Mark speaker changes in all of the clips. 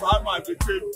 Speaker 1: bad man between.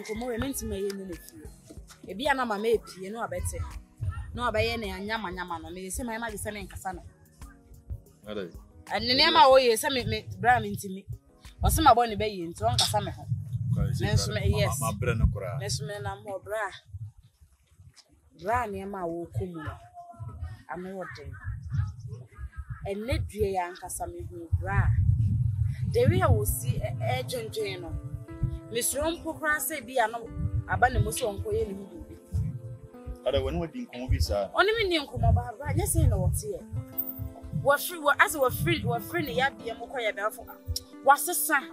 Speaker 2: Komo meant me in the few. A be an ama maybe, you know, I bet it. No, by any and yama, may say my mother is saying Cassana. And the name I always send me brown into me. Or some of Bonnie Bay into Uncle Summer. Yes, my brother, Miss Men, I'm more bra. Bra near my walk. I'm not watching. And let dear Uncle Sammy who bra. The real will see agent Jano. Miss Rompocra say be an abandoned uncle.
Speaker 1: Other one would be convinced.
Speaker 2: Only me, Uncle, yes, I know what's here. What free were as were friendly, Yabby and Mokoya Belfort. What's the son?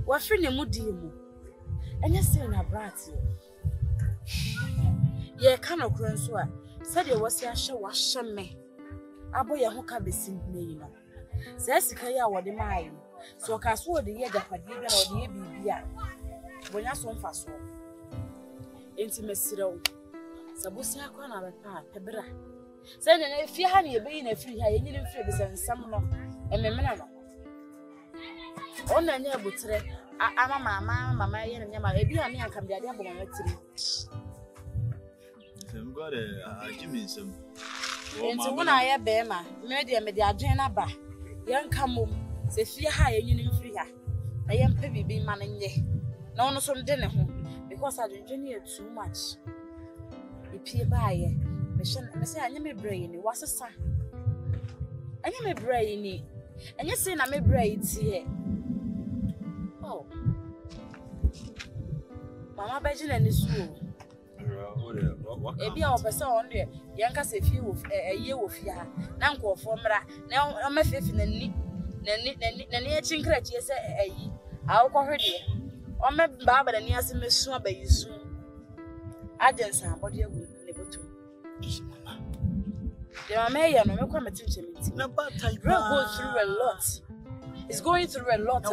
Speaker 2: What friendly Mudimu? And yes, saying a brat. Ye cannot grandson. Said it was your show was shame me. A boy who can be seen me. Says Kaya what the mine. So I saw the year that I did or the baby. When I saw fast one. Intimacy. Sabusia Kwana Papa, Pebra. Send an if you had a being a free high, you didn't feel and some and memorable. On the near butre, I'm a mamma, and Yama, a beer and come the other one.
Speaker 1: Got a Jimmy some.
Speaker 2: Into one I bear my media media Jana ba. Young come say fear high and you free her. I am baby being man in ye. No one from dinner because I engineer too much. If by ye, I am a brain, it was a son. I am a brainy, and you say I'm a braid here. Oh, Mamma Benjamin and his school. Ebi a opese on there yanka se fi wo eye wo fi ha na nko formra na o ma fefi na ni e chinkra chi se ayi a wo kohwede o ma baba na ni ase mesu abayisu agensa abode agu ne botu mama the mama ya no me kwa metinche miti na bad time go through a lot. It's going through a lot.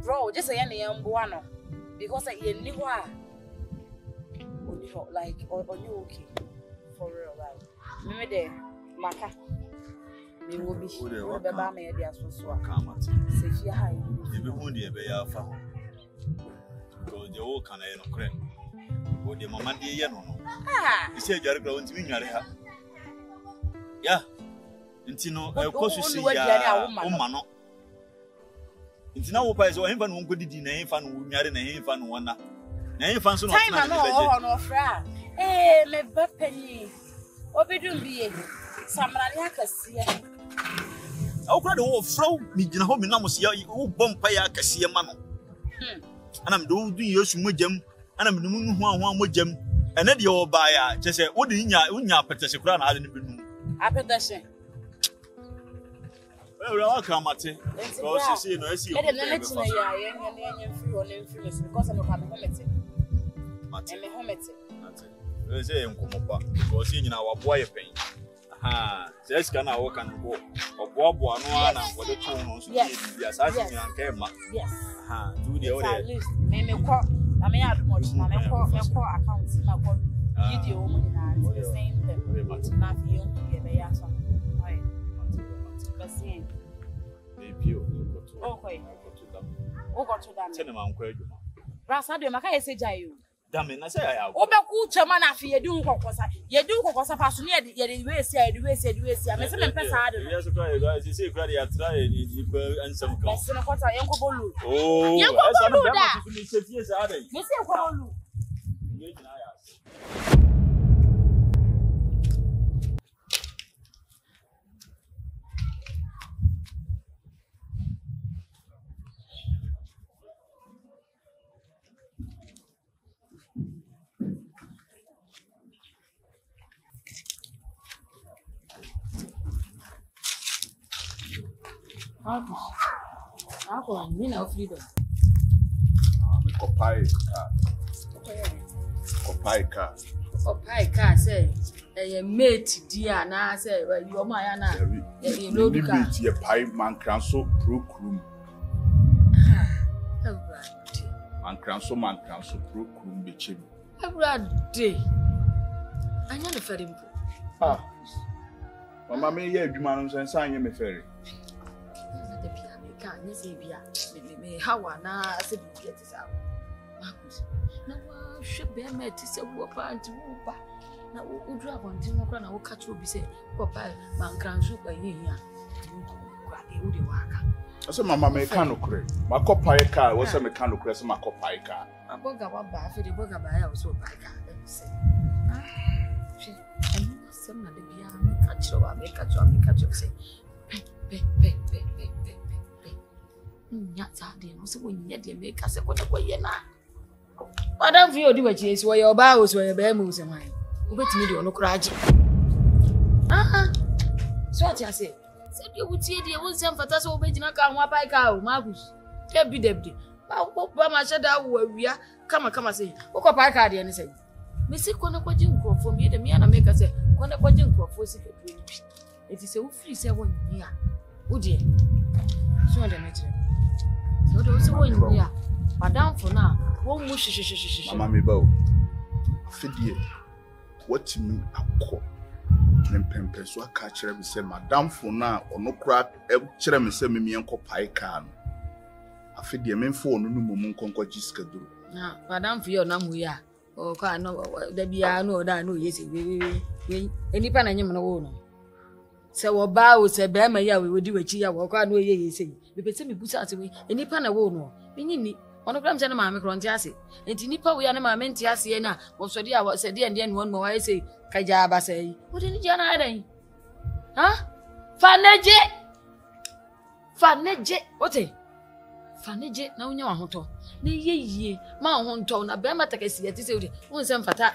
Speaker 2: Bro, just say any mboa no because I ni ho a like on you okay for real like me there maka me will be beba me dey asoso aka say fi ha e be hu dey be ya fa go dey wo kana e no kre wo dey mama dey ye no e say dware kra wonti mi nware ha ya ntino e ko so si ya o ma no
Speaker 1: Nti na wo pa so hemfa no nkodidi na hemfa no nyare na hemfa no wona. Na hemfa so no
Speaker 2: time no fra. Me ba pani. Obedum biye. Samrani akasiye.
Speaker 1: Okra de wo frow mi gina ho mi na mo se wo bompa ya akasiye ma no. Ana me do du Yesu mogam, ana me nu hu ahwa mogam. Ene de wo ba ya, che se wo de nya apetese kura na ade ne benu.
Speaker 2: Apetese.
Speaker 1: Well, I come at it. Because you know, I see.
Speaker 2: I didn't know ya free or free because I'm coming home at it. I'm home at it.
Speaker 1: They say I'm come up because in our boy pain. Aha, says can I walk and go. Or Bob one and for the tone. Yes, I think I came.
Speaker 2: Yes.
Speaker 1: Aha, do the other.
Speaker 2: Maybe call. I may have much. I call accounts. I call video money. The same thing.
Speaker 1: Very much.
Speaker 2: Not you. Yeah, Sim. Okay. O got to that.
Speaker 1: Tell them I'm quite.
Speaker 2: Brasa de maka ese jayu.
Speaker 1: Damn, I say I have.
Speaker 2: Obeku chama na fi yedu kokosa. Yedu kokosa pasu ne ye we see we see. Me se me pesa ade.
Speaker 1: Yes, okay. You see credit at try and some come.
Speaker 2: Yes, na kwata yenko bolu.
Speaker 1: Oh,
Speaker 2: yenko bolu da.
Speaker 1: Me see
Speaker 2: yenko bolu. Ako, mimi na freedom.
Speaker 3: Me kopai
Speaker 2: car say mate dia na say you ma ya na e load car.
Speaker 3: Mate ye pai man kranso pro krum. Man kranso pro krum be chim.
Speaker 2: Everyday. Anya no ferry mpo.
Speaker 3: Mama me ye adwuma no so nsan ye me ferry.
Speaker 2: Yes, me hawa na se bi get sa. Marcus. Na wa hwe be ti se wo pa anti wo pa. Na wo dru abonti mo kra na wo ka cho bi se wo pa man kranso pa yin ya. Kwa de wo de waka.
Speaker 3: Ase mama me ka no kure. Makopa ye ka wo se me ka no kure se makopa ye ka.
Speaker 2: Aboga wa ba fe de boga ba ya wo so pa ka. Se. She and some na de bia me ka cho say. Pe. Nyata no so wonya de make ase kwada kwaye na madam fi odi wachi esi wo ye oba o so ye ba mu se man obetimi de ono kura age so ati ase se de wutie de won se mfata so obegina ka ho apai ka o magus debi ba ma sheda wo awia kama se wo ko pai ka de ne se me si kona kwaji nkrofo me de me na make ase kona kwaji nkrofo si kedu ni bi eti se wo free se wo nyia wo de so de me tire so do so won ya madam for na won mu shishishishishi
Speaker 3: mama me ba o afedie watimi akọ nempempe so aka kire bi se madam for na ono kra kire me se me enko pai ka no afedie me mfo ono no mum nkonko jiska duro
Speaker 2: na madam for yo na mu ya o ka no da bia no da no yesi we enipa na nyem no wo no se wo ba o se be ma ya we wodi wachi ya wo ka no ye yesi bepete me busa ase we enipa na wo no nyini ono kram se na ma me kronti ase enti nipa we ya na ma me nti ase na wo so de a se de ende no mo wa ese kaja ba sai wo de ni jana adan faneje ote faneje na unya wa hoto na yeye ma ho nto na be ma takasi ati se odi won se mfata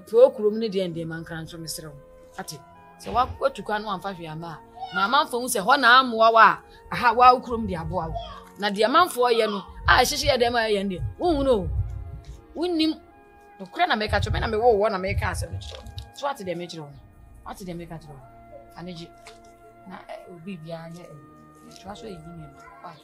Speaker 2: pro krom ne de ende man kran so mesrew ate se wa kwatuka no amfa hwe ama mama mfo hu se ho na amoa wa aha wa ukrom de aboa na de manfo ye no a hyehye ye de ma ye nde wo hu no wonnim no kra na meka cho me na me wo na meka ase no so ate de me kire wo ate de meka kire wo aneji na obi bia anya twa so yi ni ba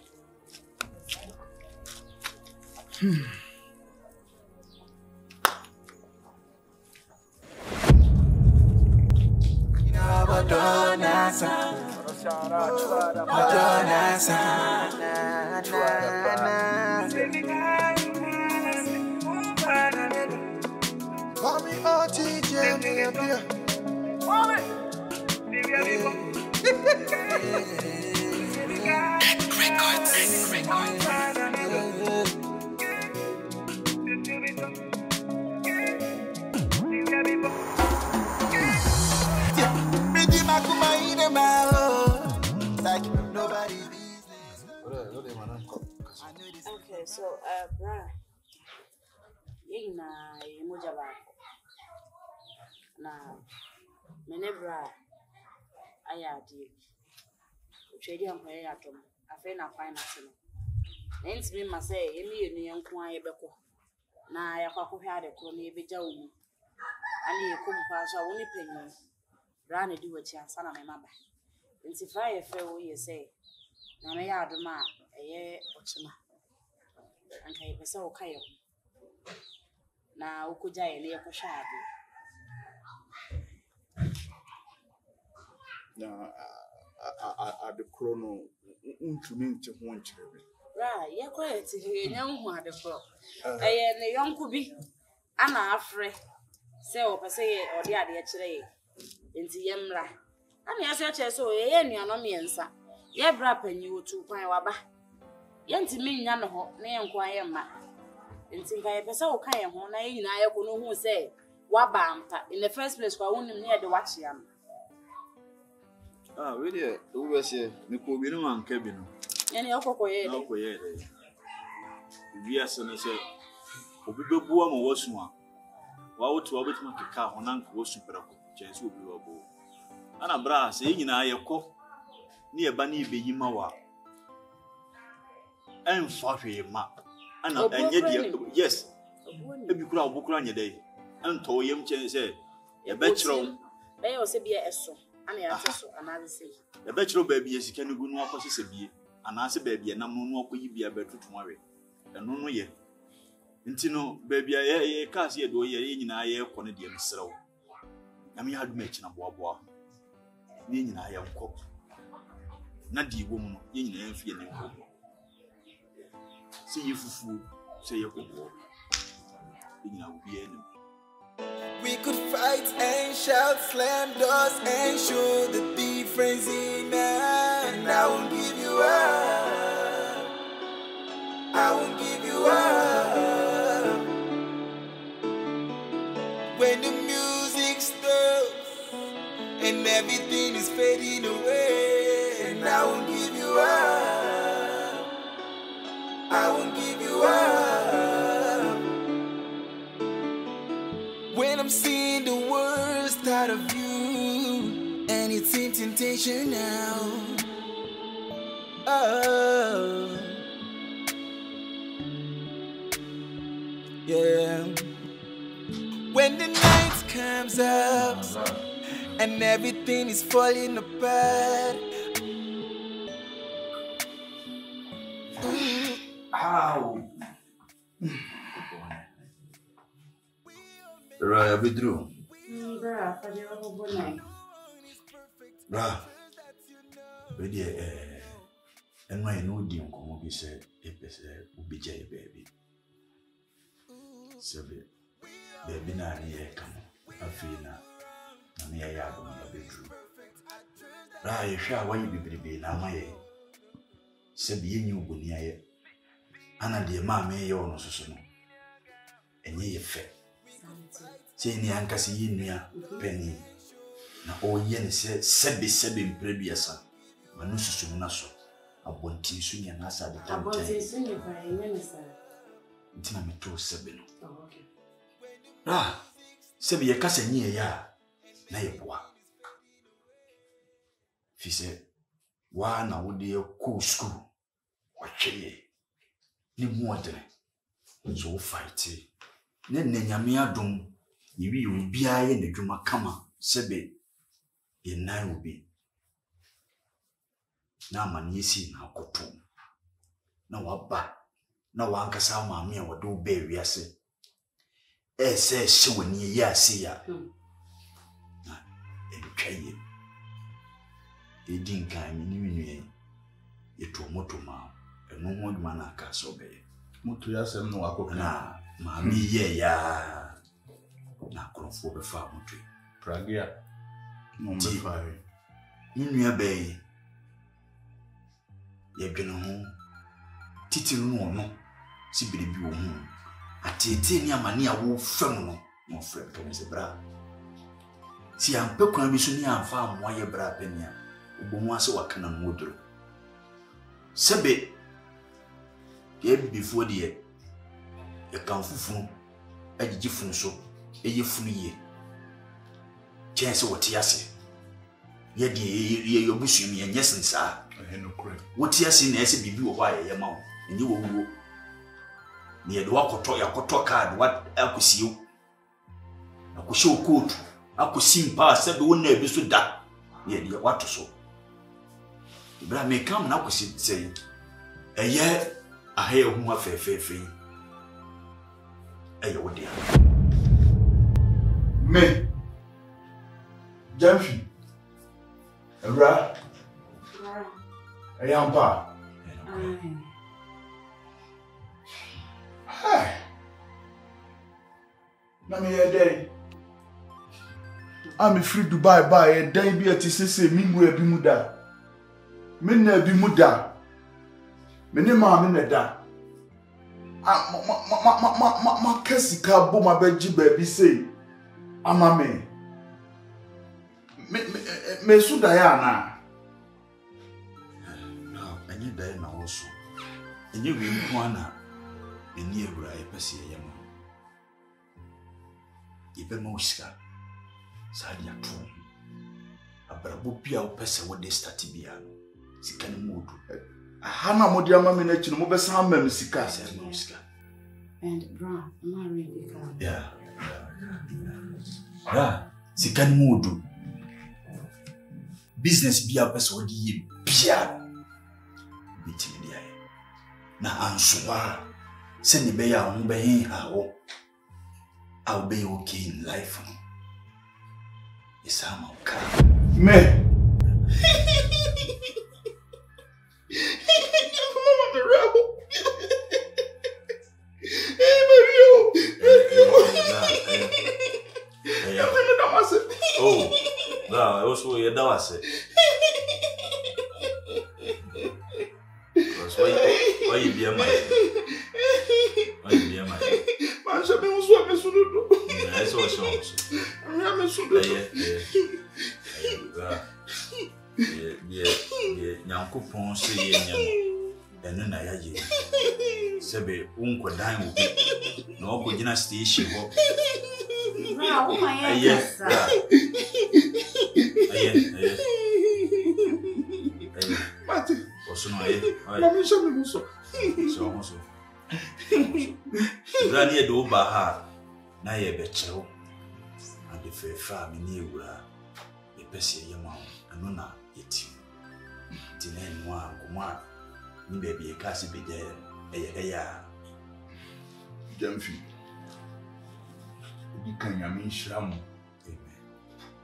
Speaker 2: Okay, so bra, na emoja ba na mene bra aya di twedi ampa ya atom afa na finance no na ntimi ma say emi enu yenko aye beko na yakwakohwe ade ko na ebeja wo mu ani yekompa so woni panyi bra na di wachi ansa na mema ba nti fa ye fe wo ye say na me ya adoma eye ochima anka ye pese wo kayo na ukuja ye ne yekohwa ade
Speaker 3: na ade krono untumi nche ho nchirebe
Speaker 2: ra ye kwete enya hu ade kro eye ne yonko bi ana afre se wo pese ye ode ade ye kire ye enti ye mra ana ye se che so ye nuano miensa ye bra panyi wotu kwan waba ye ntimi nya no ho na ye nko aye ma enti nka ye pese wo kan ye ho na ye nyina ye ko no hu se waba ampa in the first place kwa wonim ne ye de wachi am
Speaker 1: we dey do we say me ko bi no anka bi no
Speaker 2: yani okokoye
Speaker 1: na okoye dey bi asene se obi bebu am wosu a wa wotu obetima keka ho na nka wosu perako chense obi wabo ana bra se nyina ye ko ne ye ba ne ibeyi ma wa emfa hwe ma ana enye de yes ebi kura obukura nye dey ento yem chense ye be kiro
Speaker 2: be yo se bia eso ana ya teso ana se
Speaker 1: ye be kiro ba bia sika ne gu no akose bie ana se ba bia nam no akoyi bia betutu awe eno no ye nti no ba bia ye ka se ye do ye nyina ye ko ne de msrew na me hadu mechi na boaboa ne nyina ye nko na di wo mu no ye nyina ye mfie ne nko se ye fufu se ye kobo ye nyina obi enim.
Speaker 4: We could fight and shout, slam doors and show the difference in us. And I won't give you up. I won't give you up. When the music stops and everything is fading away, and I won't give you up. I won't give you up. When I'm seeing the worst out of you, and it's in temptation now. Oh, yeah. When the night comes up and everything is falling apart.
Speaker 5: How? Right, I'll be through.
Speaker 2: Bra, for the whole night.
Speaker 5: Bra, but yeah, and my no dear come be said, if it's a ubijay baby. So, baby, na near come, I feel now, and near Yabon, I'll be true. Bra, you shall want you be now, my said be you when near Anna dear mammy, you're no so, and ye fair. Say ni ankasi yinnua penny na oye se sebe mprebiasa manu susu na so abonti su nya na asa de tam time abonti su nya fa enya sa ntina meto sebe no okay sebe ye kasa nyi ya na ye boa fi se wa na wo de ku school wa tweye ni mu odere so fight ne nyame adom yiwi obia ye ne dwuma kama sebe ye nan obi na amani si na akoto na waba na wankasa maame a wode oba wiase se hye wani ye ase ya na entwaye edin kan mi nwie ye to motoma eno ho dwuma na aka so be
Speaker 3: moto ya sem no akoko
Speaker 5: na maame ye ya na krofo be fa moto
Speaker 3: pragia no me fa
Speaker 5: nua be yɛdwene ho titiri no no si biribi wo ho atete ni amane a wo fam no mo frɛ ka me se bra si ampe kwan bi so ni amfa amoa ye bra pania obomu ase wakana no woduro sebe ye before de ye kan fufunu agigi funu so eye funu ye chance wote ase ye de ye yobusu mi enyesin saa wote ase na ese bibi wo hɔ a ye ma wo enye wo wuo ni ye do akoto yakoto card what akosiyo akosho coat akosimpa sebe wona ebi so da ye de wato so ibra me kam na akosi sei eye ahe hu afefefe eye wo dia
Speaker 3: me Jamfi Ebra Ayampa Hey Na me day I'm free Dubai buy a day bi atisese mingu ebi muda me na ebi muda me ne ma me na da ma kesika bo ma beji ba bi sei ama me su da ya na
Speaker 5: enye da na woso enye wi nko ana eni ewura e pese ye ma ibe ma usika sadi ya tu abrabo bia wo pese wo de start bia no sika ni modu
Speaker 3: hana modi ama me na chi no mo besa ama me sika
Speaker 5: se ma usika
Speaker 2: and bra ma really come
Speaker 5: yeah sika ni modu business bia pese wo di ye bia bitimi dia na ansoa se ni be ya ho be hin hawo I'll be okay in life. Yes, I'm okay.
Speaker 3: Me.
Speaker 5: Oh, no, also you know I said. Why you be a man? Why you be a man?
Speaker 3: Man, je me suis pas sous le dos.
Speaker 5: That's also.
Speaker 3: Je me suis
Speaker 5: Yeah. Nyankopon se ye nyam. Eno na ya ye. Sebe unko dan wo bi. Na okogina station ho.
Speaker 2: Bra, wo ma ye kasa. Aye.
Speaker 3: Mate.
Speaker 5: Osuno aye.
Speaker 3: Mami jamais mon so.
Speaker 5: So. Rani e do ba ha. Na ye be chewo. Ade fefa me ni ewura. E pese ye ma. Eno na yeti. Tinen wa kuma ni baby e kasi be there eya
Speaker 3: Jamfi di kan yami nhiramu amen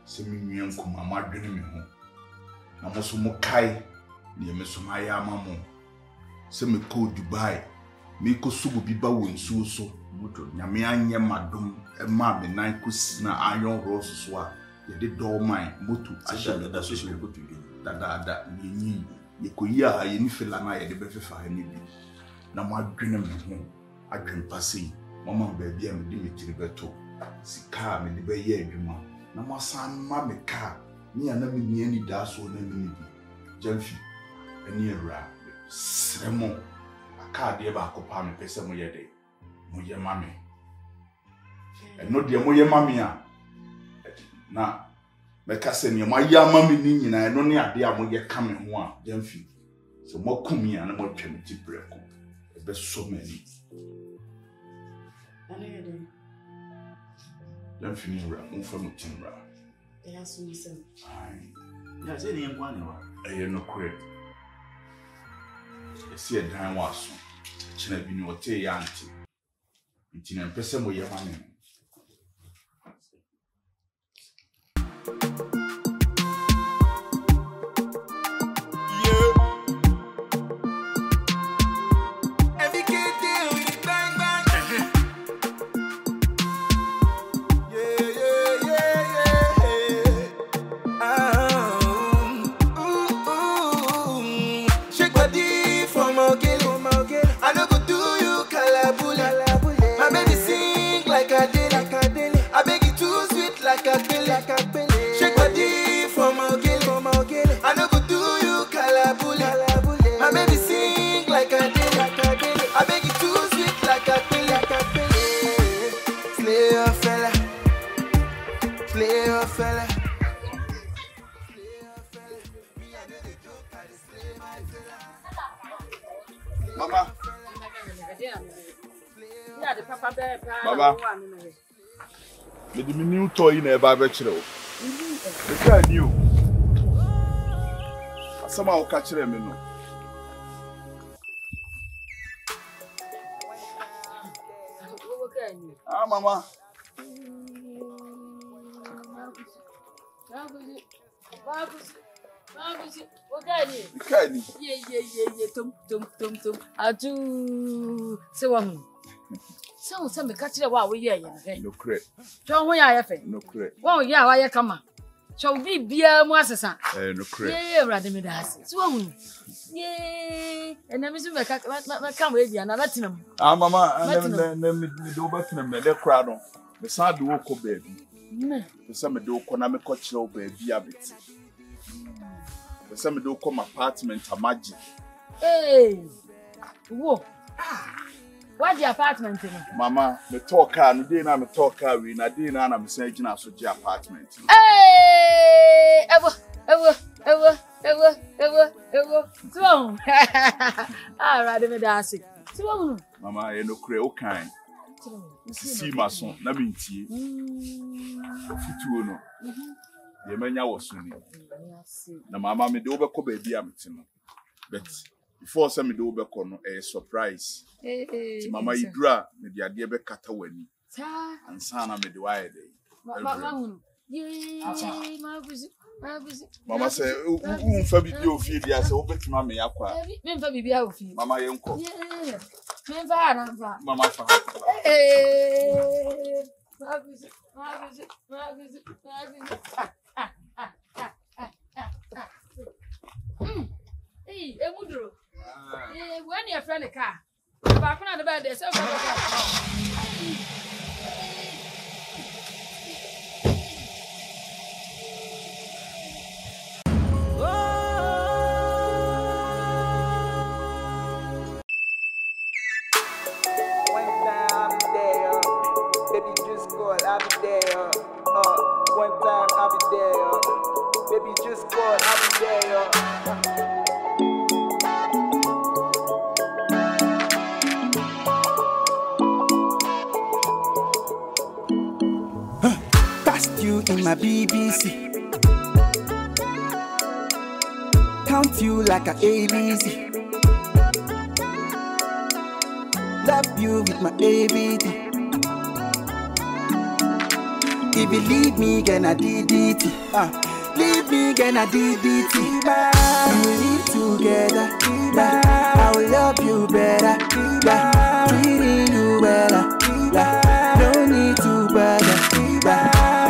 Speaker 3: se mi nwen kuma madwene me ho na mo so mo kai ne me so ma ya amamo se me ko Dubai me ko subu bi ba wo nsuo so moto nyame anye madom e ma me nan ko sina ayon rose so a ye de do man moto asha
Speaker 5: da so so ko tu
Speaker 3: da ni yekoya ye ni fela na ye de be fefa ha ni bi na mo adwene me ho adwen pase mama ba bia me de metiri beto sika me de be ye adwuma na mo san ma me ka ni ana me ni ani da so na me ni bi Jamfi eni era sremo aka de ba akopa me pese mo ye de mo ye mame eno de mo ye mame a na meka se ne mo ya mame ni nyina eno ne ade a mo ye ka me ho a Jamfi so mo kumi ana mo twem ti breko e be so many Jamfi ni ra mo fa mo timra
Speaker 2: ya so nsem
Speaker 3: ai
Speaker 5: ya se ni nkwa ne wa
Speaker 3: eye no kure esi edan wa so china bi ni ote ya anti ntina pese mo ye mame
Speaker 4: Shake body. Player fella. Player fella.
Speaker 3: Mama.
Speaker 2: Baba.
Speaker 3: The new toy in a barbecue. The car new. Somehow catch them in. Ah, Mama.
Speaker 2: So me catch the wa we here.
Speaker 3: No credit.
Speaker 2: John, we are fe.
Speaker 3: No credit.
Speaker 2: Well, yeah, why you come? Shall be beer more assassin.
Speaker 3: No credit.
Speaker 2: Yeah, rather me das. So, yeah, and I miss me come with you and let him.
Speaker 3: Ah, Mama, and then me do back in the crowd. The sad walk of baby. The summer do economic cultural baby habit. The summer do come apartment a magic.
Speaker 2: Hey, whoa. What's the apartment?
Speaker 3: Mama, me talk car, no day na me talk car, we na day na me say gina so the apartment.
Speaker 2: Hey, ever. So, ah, rather me das. So,
Speaker 3: Mama, you no cray o kind. See my son, na me ntie. Futu no. Ye manya wo so ni. Na mama me de obekọ baby amte no. But before say me de obekọ no, a surprise. Ti mama idura me de ade be kata wani. Ansa na me de waye dey.
Speaker 2: Mama,
Speaker 3: Mama say, "Unfa bibi ofie dia say obetima me yakwa."
Speaker 2: Me mfa bibi ofie.
Speaker 3: Mama yenko.
Speaker 2: Me mfa na mfa.
Speaker 3: Mama fa.
Speaker 2: Hey, Emudro. When your friend a car. Back on the bed there so
Speaker 4: I'll be there. One time I'll be there. Baby, just call, I'll be there. Past you in my BBC. Count you like a ABC. Love you with my ABD. If you leave me, gonna DDT. Leave me, gonna DDT. We live together. I will love you better. Treating you better. No need to bother.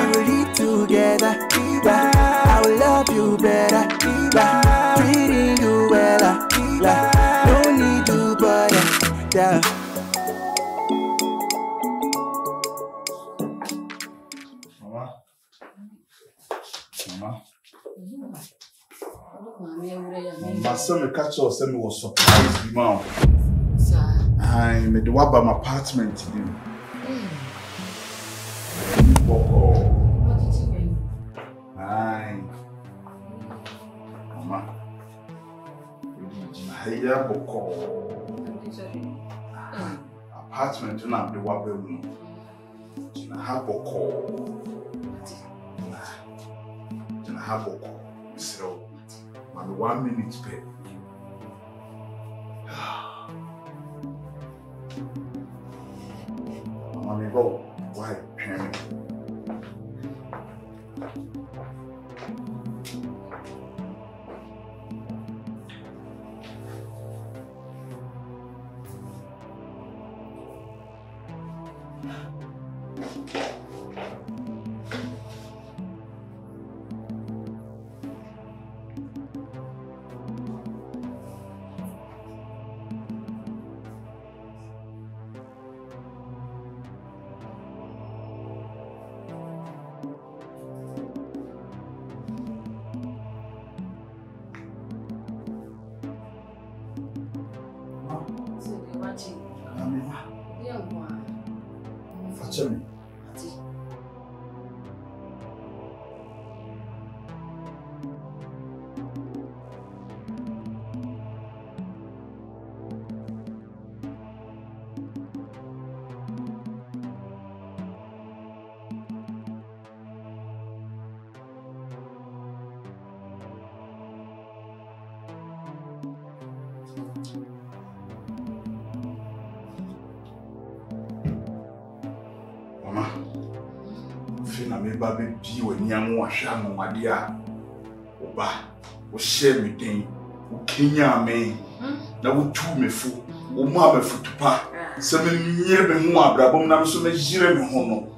Speaker 4: We will live together. I will love you better. Treating you better. No need to bother.
Speaker 3: Some catch us, some was surprised, mom. I made the wab my apartment.
Speaker 2: What did you mean?
Speaker 3: Aye, Mama. Here, Boko. Apartment, you know, the wab room. I have Boko. I have Boko. So. 1 minute pay. Mommy, go. Why, parent? Baby, you and young Washam, my dear. Oba, o share me day, o Kenya me, now would chew me fool, o mamma foot to pa, some near me more, Brabum, now so much Jeremy Hono.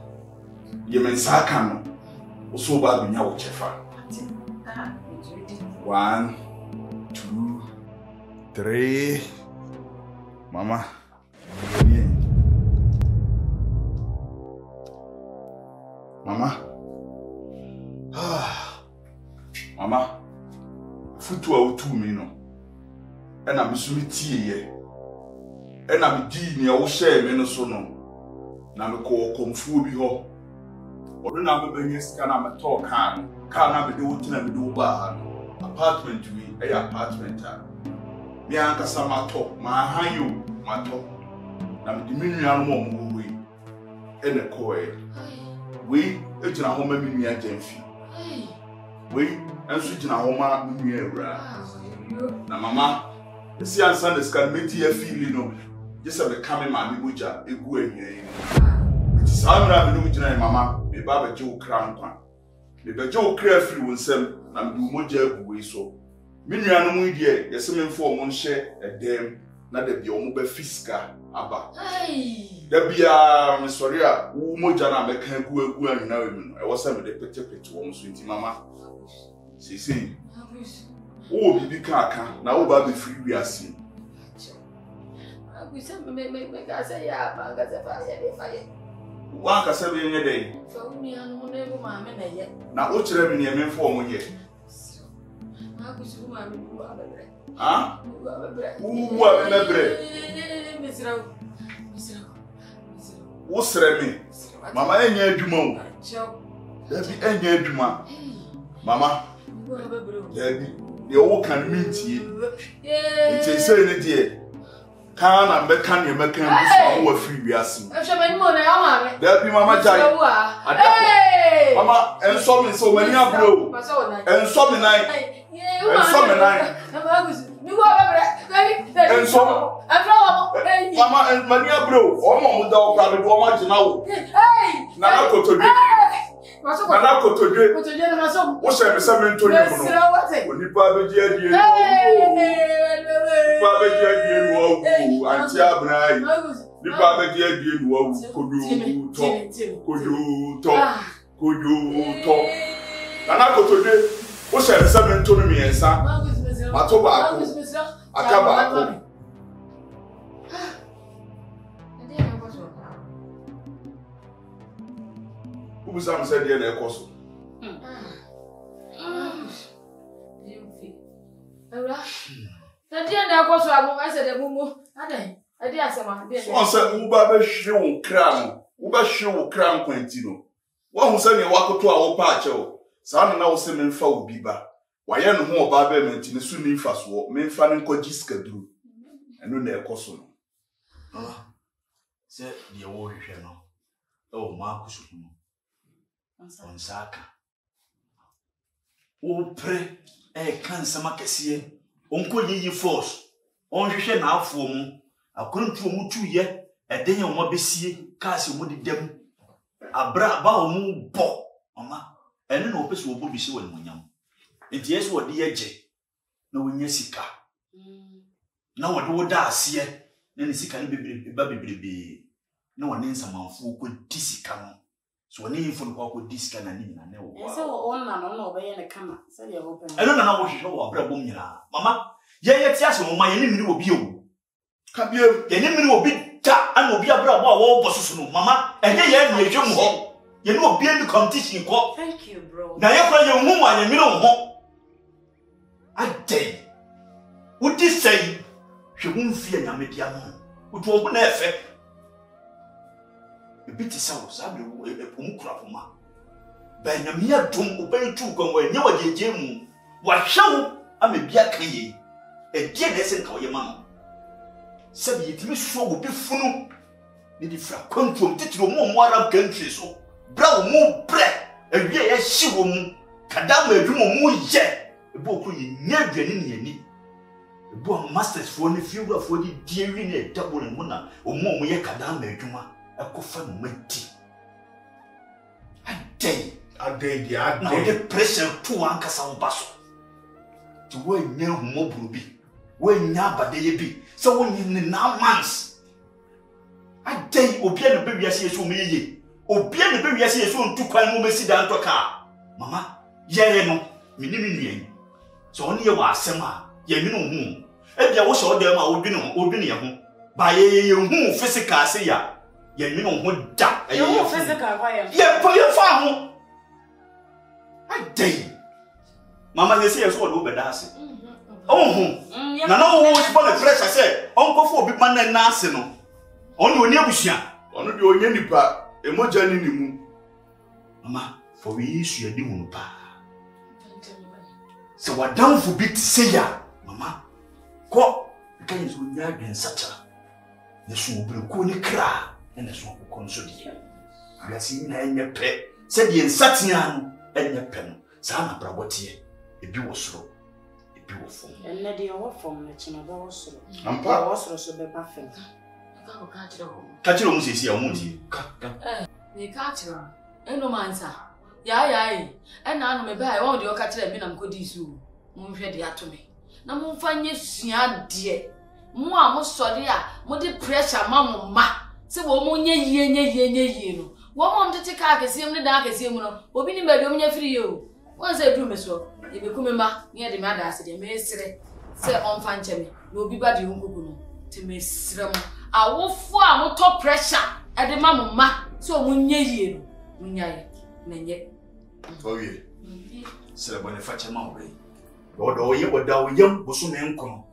Speaker 3: Yemen Sakano, o so bad in your chefa. 1, 2, 3, Mama. Mama. Mama, futu a utu me no. And I'm so tea and I'm di ni a wo share me no so no. Na me ko komfu bi ho. Odo na me banye sika na me talk kan. Kan na me de wuti na me de wo ba no. Apartment we, apartment a. Me anka sama talk, ma han yo, ma talk. Na me di me nua no mo we. Ene ko we ejina ho ma me nua jamfi. We enso jina ho ma nua ewra. Na mama, esi ansan the scan meti ya feel no. Just have the coming ma me boja egu ehia. It is how na me no jina mama, me ba ba je wo kra nkwa. Me ba je wo kra free wo nsem na me du moja egu we so. Me nua no mu die, yesi me mfo mo nhye edem na da bia omo ba fiska aba. Da bia me sorry a wo moja na me kan egu ahina we mu no. E wo se me de pete wo mo so nti mama. See. Oh, bibi kaka na wo ba be free we asi.
Speaker 6: We say me ga say ya ba ga say fa ya be fa ye.
Speaker 3: Wa ka say be nye dey.
Speaker 6: So mi anu na ego ma me na ye.
Speaker 3: Na o kire me ne me mfo mo ye.
Speaker 6: Na ku su ma me bu abebre.
Speaker 3: Ah?
Speaker 6: Bu abebre.
Speaker 3: Bu abebre.
Speaker 6: Misra.
Speaker 3: Wo sere me. Mama enya adwuma o.
Speaker 6: Cho.
Speaker 3: Dabi enya adwuma. Mama.
Speaker 6: Bu abebre.
Speaker 3: Dabi de wo kan mintie. Nti say ne de. Kana me kan ye me kan bu so wo free we asi.
Speaker 6: E hwe me ni mo na ya ma me.
Speaker 3: Dabi mama jai.
Speaker 6: Hey!
Speaker 3: Mama enso me so mani abro. Enso me nine. Enso me nine.
Speaker 6: Mi wo abebre.
Speaker 3: Enso. Mama mani abro. Omo mu da okra de o ma jina wo.
Speaker 6: Hey!
Speaker 3: Na na kotodwe. Na na kotodwe.
Speaker 6: Kotodwe na so.
Speaker 3: Wo se me se me ntoni mu no. Onipa beji adie. Onipa beji adie no wo. Anti abrai. Nipa beji adie no wo. Kodu to. Na na kotodwe. Wo se me se me ntoni mi ensa. Mato ba ako. Akaba ako. Who Sam said the other course?
Speaker 6: I said, Mumu, I did some.
Speaker 3: So said, Uba show crown, Uba show crown Quentino. One who sent a walk to our patcho. Son now sending foul biba. Why no more barbament in the Sunni fast walk, men fanning cogisca do. And no their coson. Ah, said the old channel. Oh, Marcus. On Saka. O pray, cancer macassier. Uncle ye force. On je now for mu. I couldn't for mu 2 years. A day on my bessie, cast you would them. A bra bow moon bo, Mama. And then opus will be so young. It yes what the edge. No one yesica. Now what would I see? Then it's can be baby. No one in some who could tissicam. So when you phone call with this kind of name, I know.
Speaker 2: So on and on obey the camera. So you're open.
Speaker 3: I don't know how you show up, Mama. Yes, my enemy will be you. Come here, the enemy will be ta and will be a brother or bosses, Mama, and then you young home. You know, be able to competition.
Speaker 2: Thank you, bro.
Speaker 3: Now you're your woman and you know home. I tell you, what this say? She won't fear your medium. What will be effect?
Speaker 5: bit sounds, I will umcrapuma. Banyamia dum obey two come when you are jemu. What show? I'm a biaki. A dear lesson call your mamma. Said it may show be funu. Did it come from titro more of countries so brown more bread. A year she will Kadam more yet. A book we never any. The boy masters for the few of the dear in a double and mona or more we Kadam Juma. A coffin tea. A day, the pressure to anchor some bustle. To where no more be, where never they be, so when in 9 months. A day, Opian the baby as he so me, Opian the baby as he so 2 quite sit down to a car. Mamma, yea, no, minimum. So only a was summer, ye know whom. If there was all them, I would be no home. By a whom physical say ya, ye know what that a physical, ye for your farm. I day. Mamma, they say as well over that's it. Oh, now no one for the fresh. I said, Uncle for big man and Nassino. Only near Bushan, only your yenny pa, a more journey. Mamma, for we issue a demon pa. So what down for big say ya, Mamma? Go, against with Yag and such a. The soon will be cool cry, and the soon will console you. I have seen your pet, said the Satian. Your pen, Sana Brabotier, a bewosro, a bewful.
Speaker 2: And let the old form the Chinaboso.
Speaker 3: I'm
Speaker 2: also the buffet.
Speaker 5: Catch your own, see a moody.
Speaker 6: They catch her. And no man, sir. Yea, and now me buy all your catcher and I'm good is you. Moon ready to me. Now, moon find you, dear. More most sorry, more the pressure, mamma. So, woman, ye. One to take a see him the dark as him, will be in bed free you. Once I do, Miss Rock, if you come near the mother, said the master, say on Fanchemy, will be bad you to Miss Rum. I will form top pressure at the mamma, so when ye,
Speaker 5: oh, ye, Sir Boniface Mowbray. Lord, oh, you were down young, was soon uncle.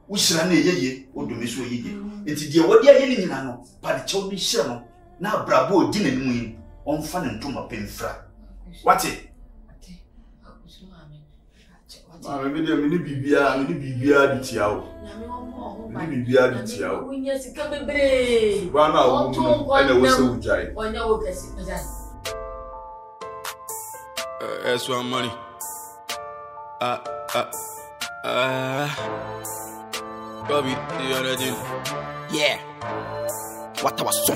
Speaker 5: We shall ye, or do Miss Wiggy. It's dear what you're in, but the child be sure. Now, bravo, didn't win on fun and tomb up in fra. What's it? Maybe the mini bibia, the tiao. Mini bibia, the tiao.
Speaker 6: Yes, it can be brave.
Speaker 5: One hour, and I was so giant.
Speaker 6: Or no,
Speaker 4: That's one money. Bobby, the other thing. Yeah. What I was so.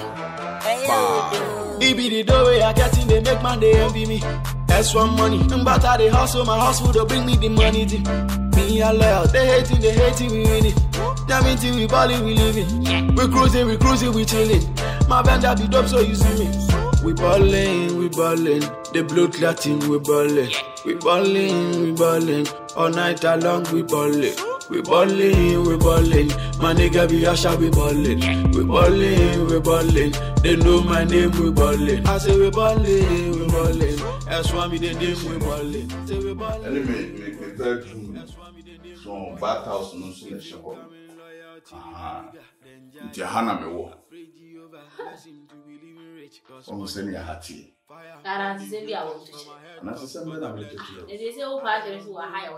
Speaker 4: It be the doorway I get in, they make man, they envy me. That's one money. But I they hustle, my hustle to bring me the money. Me and loyal, they hating, we winning. Damn it, we balling, we living. We cruising, we chilling. My band that be dope, so you see me. We ballin'. The blood clotting, we ballin'. We ballin'. All night long, we ballin'. We ballin'. My nigga be Asha, we ballin'. We ballin'. They know my name, we ballin'. I say we ballin'. That's why me the name, we ballin'. Say we ballin'.
Speaker 3: Anyway, make me very true. So, bathhouse no selection. Jahana me wo. Almost any hati.
Speaker 6: That's the I want to share.
Speaker 3: And that's the same way I'm little.
Speaker 6: They say, oh, partners who are higher.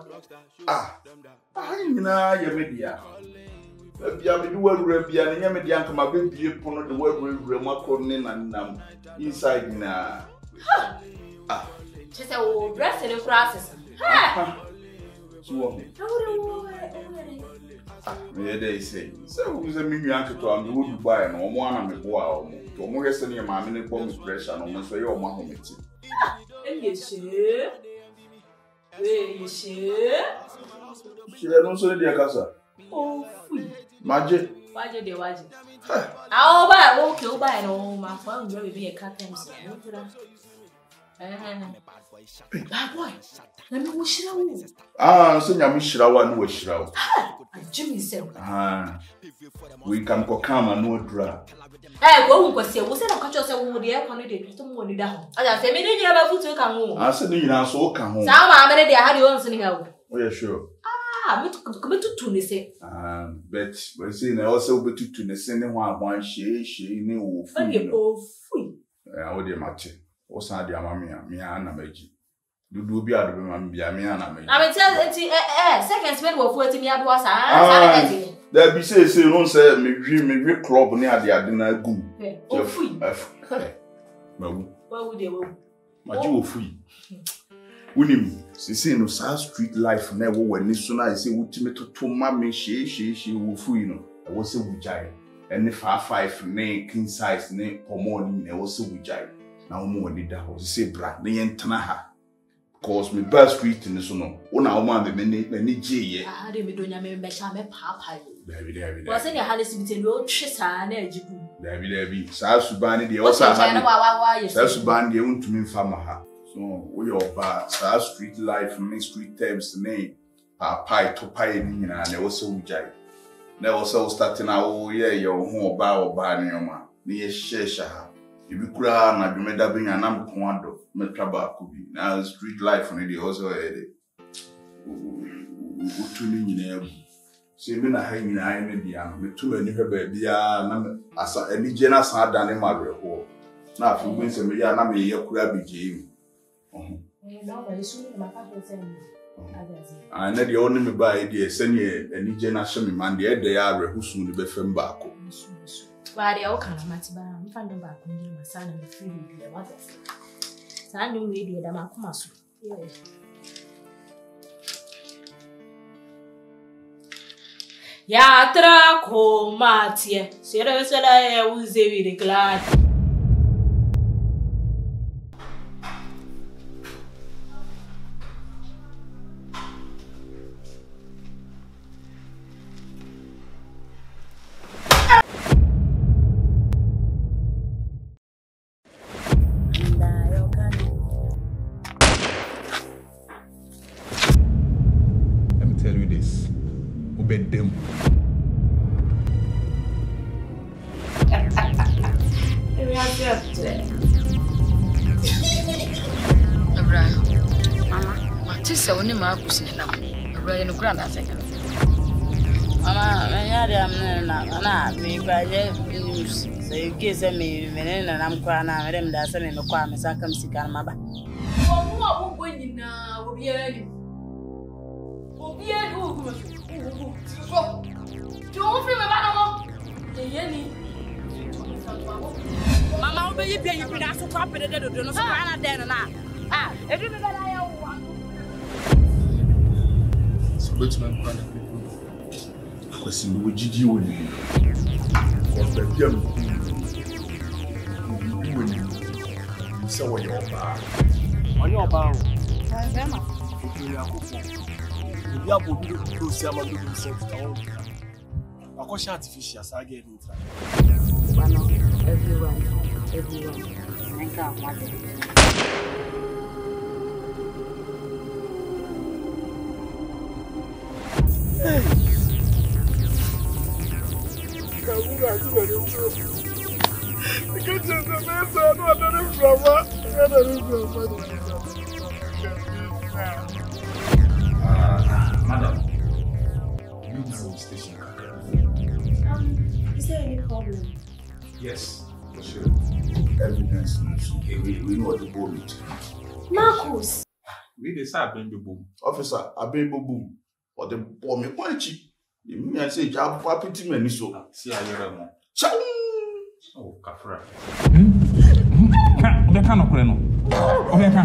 Speaker 3: I media. Maybe I do well, Rabia, and Yamidian come up with you upon the word remarking and inside now.
Speaker 6: Just a old dress in the process.
Speaker 3: So, they say, so who's a mini uncle to am would buy no one of me wow. To more than your mammy bomb pressure no one say your mamma.
Speaker 6: Yes,
Speaker 3: She had also the Acasa.
Speaker 6: oh,
Speaker 3: Magic.
Speaker 6: why did they watch it? I'll buy, won't kill by no, my phone will be a cat time. Bad boy, let me wish you.
Speaker 3: So Yamishra one wish out.
Speaker 6: Jimmy said,
Speaker 3: We can come and no drag.
Speaker 6: I won't go see who said, I'll catch yourself with the air candidate to money down. I say, maybe you have a foot to come home.
Speaker 3: I said, you know, so come home.
Speaker 6: Some are ready, I had you on sitting out.
Speaker 3: Oh, yeah, sure.
Speaker 6: I'm coming to Tunis.
Speaker 3: Bet, we're saying I also be to the same one she knew.
Speaker 6: Oh,
Speaker 3: wo de mate. Wo san de amamia, me an na maji. Dudu bi ado be mam bia me an na maji.
Speaker 6: I mean tell second spend wo fu me ado asa.
Speaker 3: There be say no say me club ni ade na gum.
Speaker 6: O fui.
Speaker 3: Mawu.
Speaker 6: Wa wo de wo.
Speaker 3: Maji wo fui. Unim say no sa street life na wo wani so na say wutime toto ma me hye wo fui no. I was say wujai. And if 5 ne king size ne pomo ni na wo say wujai. Na wo mo ni da ho say bra na yentana ha. Cause me best street in so no. Ona wo ma me ni je
Speaker 6: Ah de me donya me sha me papa yi.
Speaker 3: David.
Speaker 6: Was in your Hallis between no trisa na ejibu.
Speaker 3: David. Sa subani de o sa ha. Sa subani de untumi fama ha. So we over sa street life me street terms ne pie to pie ni na na wo so wujai. Na wo so starting na wo ye your ho oba ni oma. Ni ye shesha ha. Ibi kura na dwumeda benya na mko ado metwa ba ko bi. Na street life ni de also e utuni nyina ebu. Se me na ha nyina ayi me bia no metu ani hwe ba bia na asa ani je na san adane mabre ho. Na afu gbe se me ya na me ye kura bi je mi.
Speaker 6: Na ba yesu ni maka ho se ni.
Speaker 3: Na de oni me ba e de se ni ani je na hye me man de e de ya abre husu ni be fem ba ko.
Speaker 6: Ba de o kana mati ba mfando ba ko ndi masana me free bi wa ta. Sa ndu we de da ma kuma so. Ya tra ko matie. Sere sela e uzewi de glad.
Speaker 2: Say me and I'm crying now, them that's in the car, so I come see Maba.
Speaker 6: Oh, what going now? Will be any. Don't feel about Mama, will you pay you ask for property that do not run there now? Ah, everything that I want.
Speaker 3: So, let's not find people. Because you would GG with you. Because the young. So when you're back, on your bow, you are going to do some of the same town. I call artificial, I get it.
Speaker 2: Everyone, I can't watch it.
Speaker 3: Madam, you know station.
Speaker 6: Is there any problem?
Speaker 3: Yes, for sure. Evidence, we know what the boom is.
Speaker 6: Marcus!
Speaker 3: We decide baby boom. Officer, a baby boom. Or the bomb, you want cheap. You say, Jab, Papi, many so. See, I hear Chow! Oh, Kafra.
Speaker 7: Obeka no kure no. Obeka.